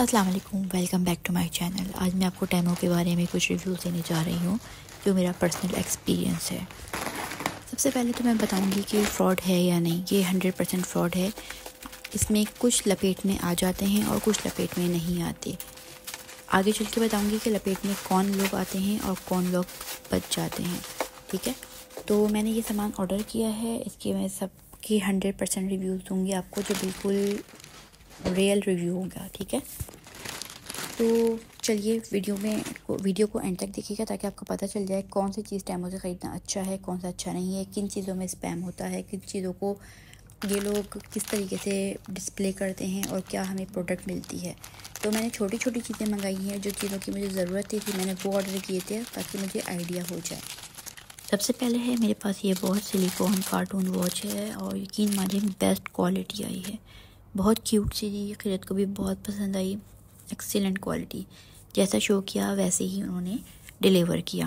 अस्सलाम वालेकुम, welcome back to my channel. आज मैं आपको टेमो के बारे में कुछ रिव्यूज़ देने जा रही हूँ जो मेरा पर्सनल एक्सपीरियंस है। सबसे पहले तो मैं बताऊँगी कि फ़्रॉड है या नहीं। ये 100% फ़्रॉड है। इसमें कुछ लपेट में आ जाते हैं और कुछ लपेट में नहीं आते। आगे चल के बताऊँगी कि लपेट में कौन लोग आते हैं और कौन लोग बच जाते हैं। ठीक है, तो मैंने ये सामान ऑर्डर किया है। इसके मैं सबकी 100% रिव्यूज़ दूँगी आपको, जो बिल्कुल रियल रिव्यू होगा। ठीक है, तो चलिए वीडियो को एंड तक देखिएगा ताकि आपको पता चल जाए कौन सी चीज़ टेमो से ख़रीदना अच्छा है, कौन सा अच्छा नहीं है, किन चीज़ों में स्पैम होता है, किन चीज़ों को ये लोग किस तरीके से डिस्प्ले करते हैं और क्या हमें प्रोडक्ट मिलती है। तो मैंने छोटी छोटी चीज़ें मंगाई हैं, जो चीज़ों की मुझे ज़रूरत थी मैंने वो ऑर्डर किए थे ताकि मुझे आइडिया हो जाए। सबसे पहले है मेरे पास ये बहुत सिलिकॉन कार्टून वॉच है और यकीन मानिए बेस्ट क्वालिटी आई है। बहुत क्यूट सी थी, कीरत को भी बहुत पसंद आई। एक्सीलेंट क्वालिटी, जैसा शो किया वैसे ही उन्होंने डिलीवर किया।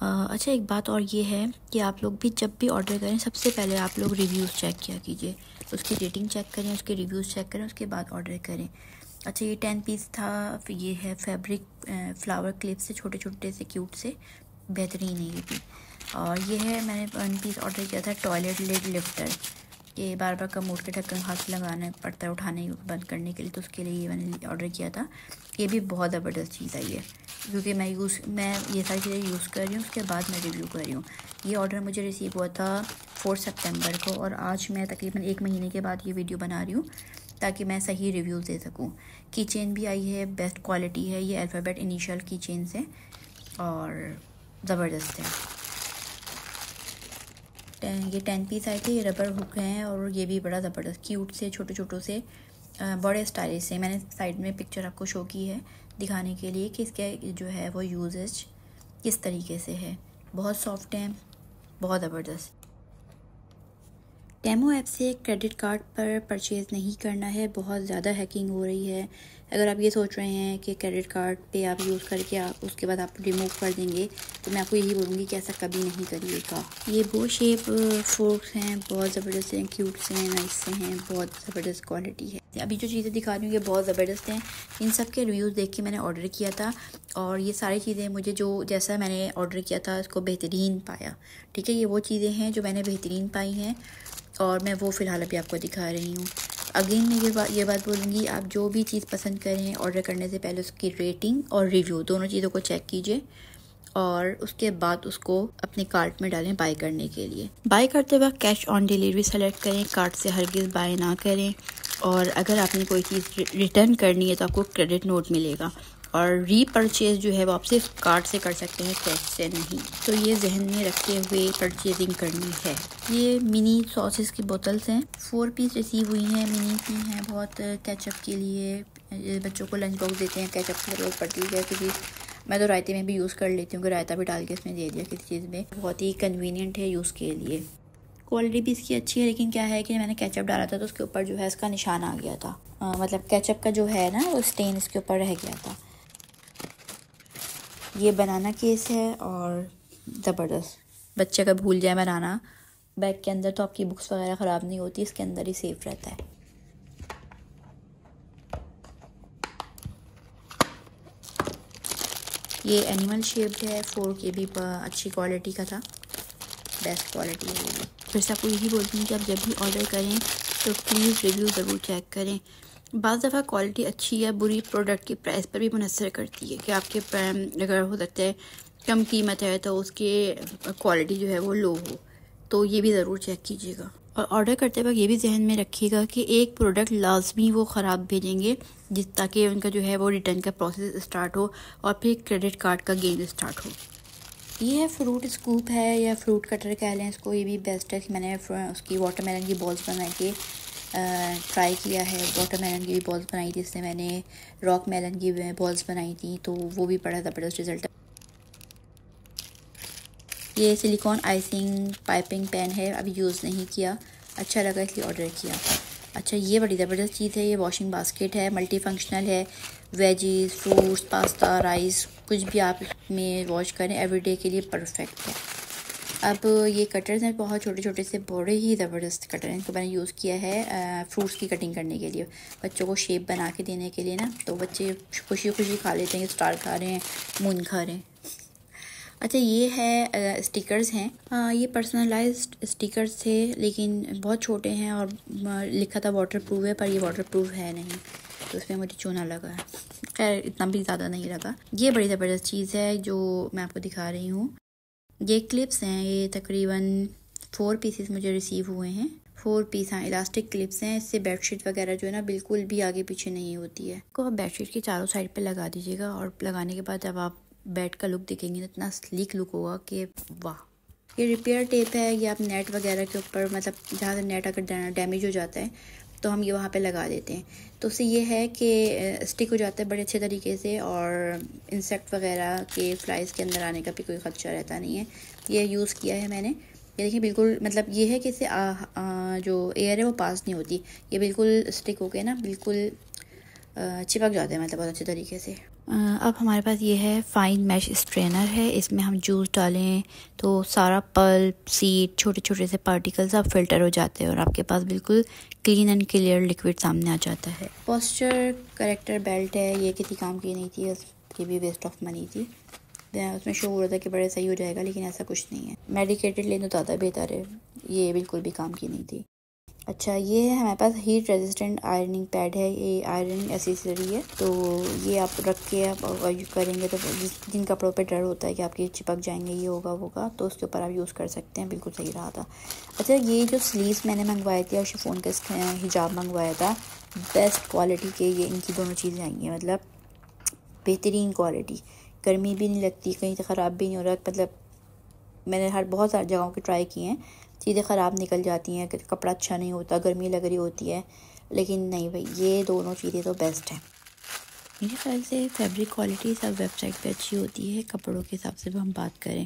अच्छा, एक बात और ये है कि आप लोग भी जब भी ऑर्डर करें सबसे पहले आप लोग रिव्यूज़ चेक किया कीजिए, उसकी रेटिंग चेक करें, उसके रिव्यूज़ चेक करें, उसके बाद ऑर्डर करें। अच्छा, ये 10 पीस था। ये है फैब्रिक फ्लावर क्लिप से, छोटे छोटे से क्यूट से, बेहतरीन है ये भी। और ये है, मैंने 1 पीस ऑर्डर किया था टॉयलेट लिड लिफ्टर। ये बार बार कमोड के ढक्कन हाथ लगाना पड़ता है उठाने बंद करने के लिए, तो उसके लिए ये मैंने ऑर्डर किया था। ये भी बहुत ज़बरदस्त चीज़ आई है क्योंकि मैं ये सारी चीज़ें यूज़ कर रही हूँ, उसके बाद मैं रिव्यू कर रही हूँ। ये ऑर्डर मुझे रिसीव हुआ था 4 सितंबर को और आज मैं तकरीबन 1 महीने के बाद ये वीडियो बना रही हूँ ताकि मैं सही रिव्यूज़ दे सकूँ। की चेन भी आई है, बेस्ट क्वालिटी है। ये अल्फ़ाबेट इनिशियल की चेन से और ज़बरदस्त है। ये 10 पीस आए थे। ये रबर हुक हैं और ये भी बड़ा ज़बरदस्त क्यूट से, छोटे छोटों से, बड़े स्टाइलिश से। मैंने साइड में पिक्चर आपको शो की है दिखाने के लिए कि इसके जो है वो यूजेज किस तरीके से है। बहुत सॉफ्ट हैं, बहुत ज़बरदस्त। टेमो ऐप से क्रेडिट कार्ड पर परचेज़ नहीं करना है, बहुत ज़्यादा हैकिंग हो रही है। अगर आप ये सोच रहे हैं कि क्रेडिट कार्ड पे आप यूज़ करके उसके बाद आप रिमूव कर देंगे, तो मैं आपको यही बोलूँगी कि ऐसा कभी नहीं करिएगा। ये बो शेप फोर्क्स हैं, बहुत ज़बरदस्त हैं, क्यूट से हैं, नाइस से हैं, बहुत ज़बरदस्त क्वालिटी है। अभी जो चीज़ें दिखा रही हूँ ये बहुत ज़बरदस्त हैं। इन सब के रिव्यूज़ देख के मैंने ऑर्डर किया था और ये सारी चीज़ें मुझे जो जैसा मैंने ऑर्डर किया था उसको बेहतरीन पाया। ठीक है, ये वो चीज़ें हैं जो मैंने बेहतरीन पाई हैं और मैं वो फ़िलहाल अभी आपको दिखा रही हूँ। अगेन मैं ये बात बोलूँगी, आप जो भी चीज़ पसंद करें ऑर्डर करने से पहले उसकी रेटिंग और रिव्यू दोनों चीज़ों को चेक कीजिए और उसके बाद उसको अपने कार्ट में डालें बाय करने के लिए। बाय करते वक्त कैश ऑन डिलीवरी सेलेक्ट करें, कार्ट से हरगिज़ बाय ना करें। और अगर आपने कोई चीज़ रिटर्न करनी है तो आपको क्रेडिट नोट मिलेगा और रीपरचेज़ जो है वो आप सिर्फ कार्ड से कर सकते हैं, कैश से नहीं। तो ये जहन में रखते हुए परचेजिंग करनी है। ये मिनी सॉसेस की बोतल्स हैं, 4 पीस रिसीव हुई हैं, मिनी सी हैं बहुत। केचप के लिए बच्चों को लंच बॉक्स देते हैं, केचप की ज़रूरत पड़ती है क्योंकि मैं तो रायते में भी यूज़ कर लेती हूँ कि रायता भी डाल के इसमें दे दिया किसी चीज़ में। बहुत ही कन्वीनियंट है यूज़ के लिए। क्वालिटी भी इसकी अच्छी है, लेकिन क्या है कि मैंने केचप डाला था तो उसके ऊपर जो है इसका निशान आ गया था। मतलब केचप का जो है ना वो स्टेन इसके ऊपर रह गया था। ये बनाना केस है और ज़बरदस्त, बच्चे का भूल जाए बनाना बैग के अंदर तो आपकी बुक्स वगैरह ख़राब नहीं होती, इसके अंदर ही सेफ रहता है। ये एनिमल शेप्ड है, 4 के भी अच्छी क्वालिटी का था, बेस्ट क्वालिटी है ये भी। फिर से आपको यही बोलती हूँ कि आप जब भी ऑर्डर करें तो प्लीज़ रिव्यू ज़रूर चेक करें। बाज़ दफ़ा क्वालिटी अच्छी या बुरी प्रोडक्ट की प्राइस पर भी मुनसर करती है कि आपके अगर हो सकता है कम कीमत है तो उसके क्वालिटी जो है वो लो हो, तो ये भी ज़रूर चेक कीजिएगा। और ऑर्डर करते वक्त ये भी जहन में रखिएगा कि एक प्रोडक्ट लाजमी वो ख़राब भेजेंगे ताकि उनका जो है वो रिटर्न का प्रोसेस स्टार्ट हो और फिर क्रेडिट कार्ड का गेम स्टार्ट हो। ये है फ्रूट स्कूप है या फ्रूट कटर कह लें इसको, ये भी बेस्ट है। मैंने उसकी वाटरमेलन की बॉल्स बना के ट्राई किया है। वाटरमेलन की भी बॉल्स बनाई थी, इससे मैंने रॉक मेलन की बॉल्स बनाई थी, तो वो भी बड़ा ज़बरदस्त रिज़ल्ट है। ये सिलिकॉन आइसिंग पाइपिंग पेन है, अभी यूज़ नहीं किया, अच्छा लगा इसलिए ऑर्डर किया। अच्छा, ये बड़ी ज़बरदस्त चीज़ है, ये वॉशिंग बास्केट है, मल्टी फंक्शनल है। वेजीज, फ्रूट्स, पास्ता, राइस कुछ भी आप इसमें वॉश करें एवरीडे के लिए परफेक्ट है। अब ये कटर्स हैं बहुत छोटे छोटे से, बड़े ही ज़बरदस्त कटर हैं। इनको मैंने यूज़ किया है फ्रूट्स की कटिंग करने के लिए, बच्चों को शेप बना के देने के लिए ना, तो बच्चे खुशी खुशी खा लेते हैं। स्टार खा रहे हैं, मून खा रहे हैं। अच्छा ये है स्टिकर्स हैं। ये पर्सनलाइज्ड स्टिकर्स थे लेकिन बहुत छोटे हैं और लिखा था वाटर प्रूफ है, पर ये वाटर प्रूफ है नहीं, तो उसमें मुझे चूना लगा है। खैर इतना भी ज़्यादा नहीं लगा। ये बड़ी ज़बरदस्त चीज़ है जो मैं आपको दिखा रही हूँ। ये क्लिप्स हैं, ये तकरीबन 4 पीसेस मुझे रिसीव हुए हैं। 4 पीस, हाँ इलास्टिक क्लिप्स हैं। इससे बेडशीट वगैरह जो है ना बिल्कुल भी आगे पीछे नहीं होती है। को आप बेडशीट की चारों साइड पे लगा दीजिएगा और लगाने के बाद जब आप बेड का लुक देखेंगे इतना स्लीक लुक होगा कि वाह। ये रिपेयर टेप है, ये आप नेट वगैरह के ऊपर, मतलब जहाँ से नेट अगर डैमेज हो जाता है तो हम ये वहाँ पे लगा देते हैं, तो उससे ये है कि स्टिक हो जाता है बड़े अच्छे तरीके से और इंसेक्ट वगैरह के फ्लाइज के अंदर आने का भी कोई ख़दशा रहता नहीं है। ये यूज़ किया है मैंने। ये देखिए बिल्कुल, मतलब ये है कि इससे जो एयर है वो पास नहीं होती, ये बिल्कुल स्टिक हो के ना बिल्कुल चिपक जाते हैं, मतलब बहुत अच्छे तरीके से। अब हमारे पास ये है फाइन मैश स्ट्रेनर है। इसमें हम जूस डालें तो सारा पल्प, सीड, छोटे छोटे से पार्टिकल्स अब फिल्टर हो जाते हैं और आपके पास बिल्कुल क्लीन एंड क्लियर लिक्विड सामने आ जाता है। पोस्चर करेक्टर बेल्ट है, ये किसी काम की नहीं थी, ये भी वेस्ट ऑफ मनी थी। उसमें शो हो रहा था कि बड़े सही हो जाएगा, लेकिन ऐसा कुछ नहीं है। मेडिकेटेड ले तो ज़्यादा बेहतर है, ये बिल्कुल भी काम की नहीं थी। अच्छा ये है हमारे पास हीट रेजिस्टेंट आयरनिंग पैड है, ये आयरनिंग एसेसरी है, तो ये आप रख के आप यूज़ करेंगे तो जिन कपड़ों पे डर होता है कि आपके चिपक जाएंगे, ये होगा होगा, तो उसके ऊपर आप यूज़ कर सकते हैं। बिल्कुल सही रहा था। अच्छा ये जो स्लीव्स मैंने मंगवाए थे और शिफॉन का हिजाब मंगवाया था, बेस्ट क्वालिटी के ये इनकी दोनों चीज़ें आई हैं, मतलब बेहतरीन क्वालिटी, गर्मी भी नहीं लगती, कहीं से ख़राब भी नहीं हो रहा। मतलब मैंने बहुत सारी जगहों के ट्राई किए हैं, चीज़ें ख़राब निकल जाती हैं, कपड़ा अच्छा नहीं होता, गर्मी लग रही होती है, लेकिन नहीं भाई ये दोनों चीज़ें तो बेस्ट हैं। मेरे ख्याल से फैब्रिक क्वालिटी सब वेबसाइट पे अच्छी होती है, कपड़ों के हिसाब से भी हम बात करें,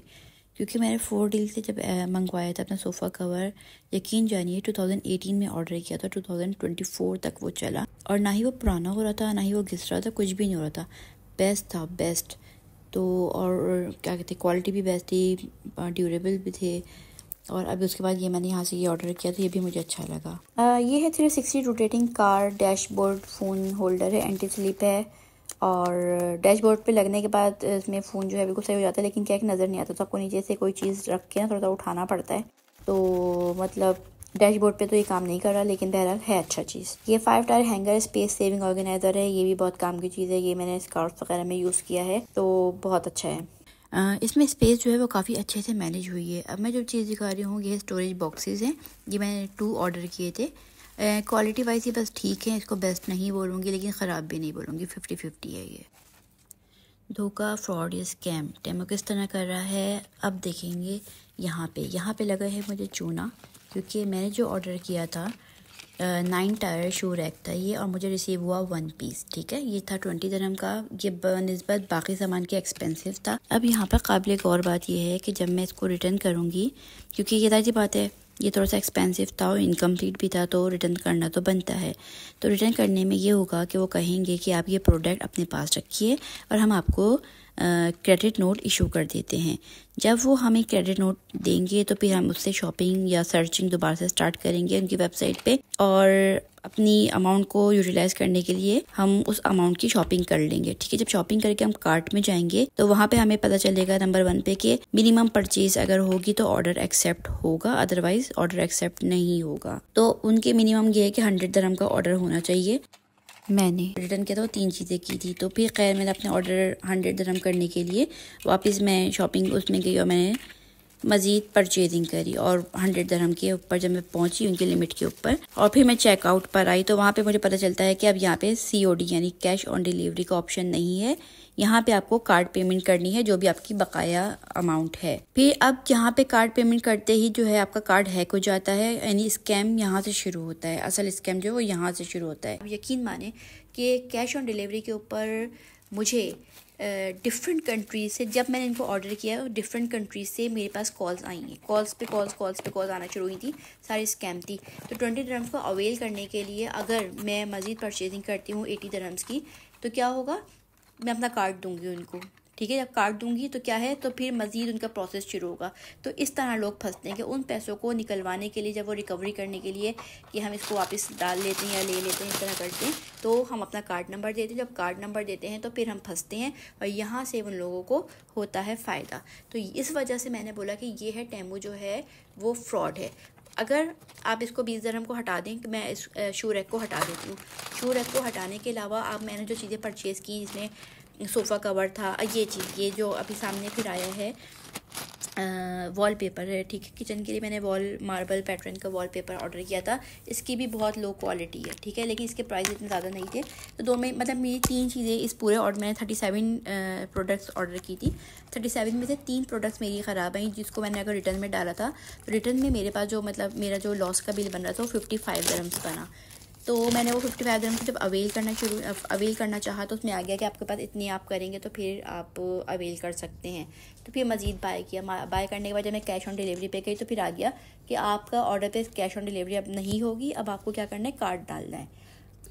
क्योंकि मैंने 4 डील से जब मंगवाया था अपना सोफ़ा कवर, यकीन जानिए 2018 में ऑर्डर किया था, 2024 तक वो चला और ना ही वो पुराना हो रहा था, ना ही वो घिस रहा था, कुछ भी नहीं हो रहा था, बेस्ट था बेस्ट। तो और क्या कहते, क्वालिटी भी बेस्ट थी, ड्यूरेबल भी थे। और अभी उसके बाद ये मैंने यहाँ से ये ऑर्डर किया, तो ये भी मुझे अच्छा लगा। ये है 360 rotating car dashboard phone holder है, एंटी स्लिप है और डैशबोर्ड पे लगने के बाद इसमें फ़ोन जो है बिल्कुल सही हो जाता है, लेकिन क्या एक नज़र नहीं आता, तो आपको नीचे से कोई चीज़ रख के ना थोड़ा सा उठाना पड़ता है, तो मतलब डैशबोर्ड पे तो ये काम नहीं कर रहा, लेकिन बहरहाल है अच्छा चीज़। ये 5 tyre hanger space saving organiser है, ये भी बहुत काम की चीज़ है, ये मैंने स्कार्फ वगैरह में यूज़ किया है, तो बहुत अच्छा है। इसमें स्पेस जो है वो काफ़ी अच्छे से मैनेज हुई है। अब मैं जो चीज़ दिखा रही हूँ ये स्टोरेज बॉक्सेस हैं, ये मैंने 2 ऑर्डर किए थे। क्वालिटी वाइज ये बस ठीक है, इसको बेस्ट नहीं बोलूँगी लेकिन ख़राब भी नहीं बोलूँगी, 50-50 है ये। धोखा, फ्रॉड या स्कैम टेमो किस तरह कर रहा है अब देखेंगे। यहाँ पे लगा है मुझे चूना, क्योंकि मैंने जो ऑर्डर किया था 9 टायर शू रैक था ये, और मुझे रिसीव हुआ 1 पीस, ठीक है। ये था 20 दिरहम का, ये बनिस्बत बाकी सामान के एक्सपेंसिव था। अब यहाँ पर काबिल एक और बात यह है कि जब मैं इसको रिटर्न करूँगी, क्योंकि ये जाहिर बात है ये थोड़ा सा एक्सपेंसिव था और इनकम्प्लीट भी था, तो रिटर्न करना तो बनता है। तो रिटर्न करने में ये होगा कि वो कहेंगे कि आप ये प्रोडक्ट अपने पास रखिए और हम आपको क्रेडिट नोट इशू कर देते हैं। जब वो हमें क्रेडिट नोट देंगे तो फिर हम उससे शॉपिंग या सर्चिंग दोबारा से स्टार्ट करेंगे उनकी वेबसाइट पे, और अपनी अमाउंट को यूटिलाइज करने के लिए हम उस अमाउंट की शॉपिंग कर लेंगे, ठीक है। जब शॉपिंग करके हम कार्ट में जाएंगे तो वहाँ पे हमें पता चलेगा नंबर 1 पे कि मिनिमम परचेज अगर होगी तो ऑर्डर एक्सेप्ट होगा, अदरवाइज ऑर्डर एक्सेप्ट नहीं होगा। तो उनके मिनिमम ये है कि 100 दिरहम का ऑर्डर होना चाहिए। मैंने रिटर्न किया था, वो 3 चीज़ें की थी, तो फिर खैर मैंने अपने ऑर्डर 100 दिरहम करने के लिए वापस मैं शॉपिंग उसमें गई और मैंने मज़ीद परचेजिंग करी, और 100 दिरहम के ऊपर जब मैं पहुंची उनकी लिमिट के ऊपर, और फिर मैं चेकआउट पर आई तो वहाँ पे मुझे पता चलता है कि अब यहाँ पे COD यानी कैश ऑन डिलीवरी का ऑप्शन नहीं है, यहाँ पे आपको कार्ड पेमेंट करनी है जो भी आपकी बकाया अमाउंट है। फिर अब यहाँ पे कार्ड पेमेंट करते ही जो है आपका कार्ड हैक हो जाता है, यानी स्कैम यहाँ से शुरू होता है, असल स्कैम जो है वो यहाँ से शुरू होता है। अब यकीन माने कि कैश ऑन डिलीवरी के ऊपर मुझे डिफरेंट कंट्रीज से, जब मैंने इनको ऑर्डर किया डिफरेंट कंट्रीज से मेरे पास कॉल्स आई हैं, कॉल्स पे कॉल्स आना शुरू हुई थी, सारी स्कैम थी। तो 20 दिरहम्स को अवेल करने के लिए अगर मैं मज़ीद परचेजिंग करती हूँ 80 दिरहम्स की, तो क्या होगा, मैं अपना कार्ड दूंगी उनको, ठीक है। जब काट दूंगी तो क्या है, तो फिर मज़ीद उनका प्रोसेस शुरू होगा। तो इस तरह लोग फंसते हैं कि उन पैसों को निकलवाने के लिए, जब वो रिकवरी करने के लिए कि हम इसको वापस डाल लेते हैं या ले लेते हैं, इस तरह करते हैं, तो हम अपना कार्ड नंबर देते हैं। जब कार्ड नंबर देते हैं तो फिर हम फंसते हैं और यहाँ से उन लोगों को होता है फ़ायदा। तो इस वजह से मैंने बोला कि ये है टेमू जो है वो फ्रॉड है। अगर आप इसको 20 दिरहम को हटा दें, मैं इस शू रैक को हटा देती हूँ। शू रैक को हटाने के अलावा अब मैंने जो चीज़ें परचेज़ की, इसमें सोफ़ा कवर था, ये चीज़, ये जो अभी सामने फिर आया है वॉलपेपर है, ठीक है। किचन के लिए मैंने मार्बल पैटर्न का वॉलपेपर ऑर्डर किया था। इसकी भी बहुत लो क्वालिटी है, ठीक है, लेकिन इसके प्राइस इतने ज़्यादा नहीं थे। तो दो में मतलब मेरी 3 चीज़ें इस पूरे ऑर्डर, मैंने 37 प्रोडक्ट्स ऑर्डर की थी। 37 में से 3 प्रोडक्ट्स मेरी ख़राब आई, जिसको मैंने अगर रिटर्न में डाला था तो रिटर्न में मेरे पास जो मतलब मेरा जो लॉस का बिल बन रहा था वो 55 दिरहम्स बना। तो मैंने वो 55 दिरहम को जब अवेल करना चाहा तो उसमें आ गया कि आपके पास इतनी आप करेंगे तो फिर आप अवेल कर सकते हैं। तो फिर मज़ीद बाय किया। बाय करने के बाद जब मैं कैश ऑन डिलीवरी पे गई तो फिर आ गया कि आपका ऑर्डर पे कैश ऑन डिलीवरी अब नहीं होगी, अब आपको क्या करना है, कार्ड डालना है।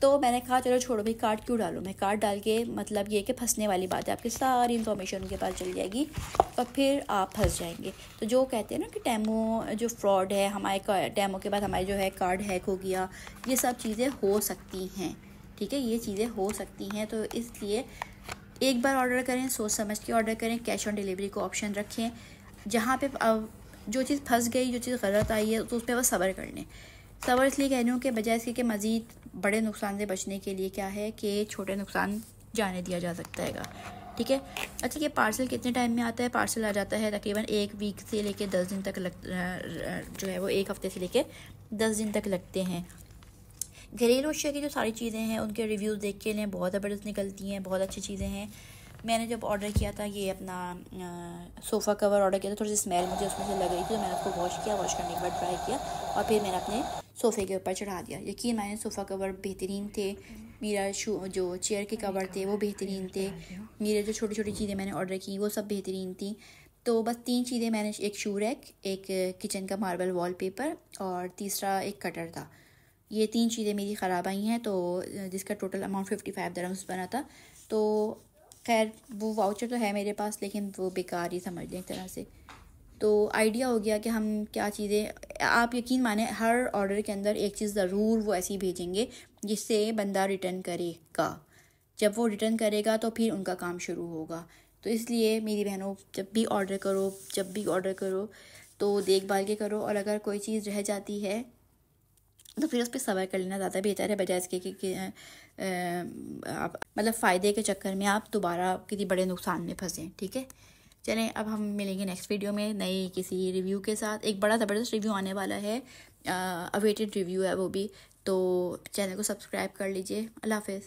तो मैंने कहा चलो छोड़ो भाई, कार्ड क्यों डालूँ मैं। कार्ड डाल के मतलब ये कि फंसने वाली बात है, आपकी सारी इन्फॉर्मेशन उनके पास चल जाएगी और फिर आप फंस जाएंगे। तो जो कहते हैं ना कि टेमो जो फ्रॉड है, हमारे टेमो के बाद हमारे जो है कार्ड हैक हो गया, ये सब चीज़ें हो सकती हैं, ठीक है, ये चीज़ें हो सकती हैं। तो इसलिए एक बार ऑर्डर करें, सोच समझ के ऑर्डर करें, कैश ऑन डिलीवरी को ऑप्शन रखें। जहाँ पे जो चीज़ फंस गई, जो चीज़ गलत आई है, तो उस पर बस सब्र कर लें। सब्र इसलिए कह रही हूँ कि बजाय इसके कि मज़ीद बड़े नुकसान से बचने के लिए क्या है कि छोटे नुकसान जाने दिया जा सकता है, ठीक है। अच्छा, ये पार्सल कितने टाइम में आता है? पार्सल आ जाता है तकरीबन 1 वीक से लेके 10 दिन तक जो है वो 1 हफ़्ते से लेके 10 दिन तक लगते हैं। घरेलू अशिया की जो सारी चीज़ें हैं उनके रिव्यूज़ देख के लें, बहुत ज़बरदस्त निकलती हैं, बहुत अच्छी चीज़ें हैं। मैंने जब ऑर्डर किया था ये अपना सोफ़ा कवर ऑर्डर किया था, थोड़ी सी स्मेल मुझे उसमें से लग रही थी, तो मैंने उसको वॉश किया, वॉश करने के बाद ट्राई किया और फिर मैंने अपने सोफ़े के ऊपर चढ़ा दिया। यकीन माने सोफ़ा कवर बेहतरीन थे, मेरा जो चेयर के कवर थे वो बेहतरीन थे, मेरे जो छोटी छोटी चीज़ें मैंने ऑर्डर की वो सब बेहतरीन थी। तो बस 3 चीज़ें मैंने, एक शू रैक, एक किचन का मार्बल वॉलपेपर और तीसरा एक कटर था। ये 3 चीज़ें मेरी ख़राब आई हैं, तो जिसका टोटल अमाउंट 55 दिरहम्स बना था। तो खैर वो वाउचर तो है मेरे पास, लेकिन वो बेकार ही समझ लें एक तरह से। तो आइडिया हो गया कि हम क्या चीज़ें, आप यकीन माने हर ऑर्डर के अंदर एक चीज़ ज़रूर वो ऐसी भेजेंगे जिससे बंदा रिटर्न करेगा। जब वो रिटर्न करेगा तो फिर उनका काम शुरू होगा। तो इसलिए मेरी बहनों, जब भी ऑर्डर करो तो देखभाल के करो, और अगर कोई चीज़ रह जाती है तो फिर उस पर सब्र कर लेना ज़्यादा बेहतर है, बजाय इसके कि आप मतलब फ़ायदे के चक्कर में आप दोबारा किसी बड़े नुकसान में फंसें, ठीक है। चलें, अब हम मिलेंगे नेक्स्ट वीडियो में नई किसी रिव्यू के साथ। एक बड़ा ज़बरदस्त रिव्यू आने वाला है, अवेटेड रिव्यू है वो भी। तो चैनल को सब्सक्राइब कर लीजिए। अल्लाह हाफ़िज़।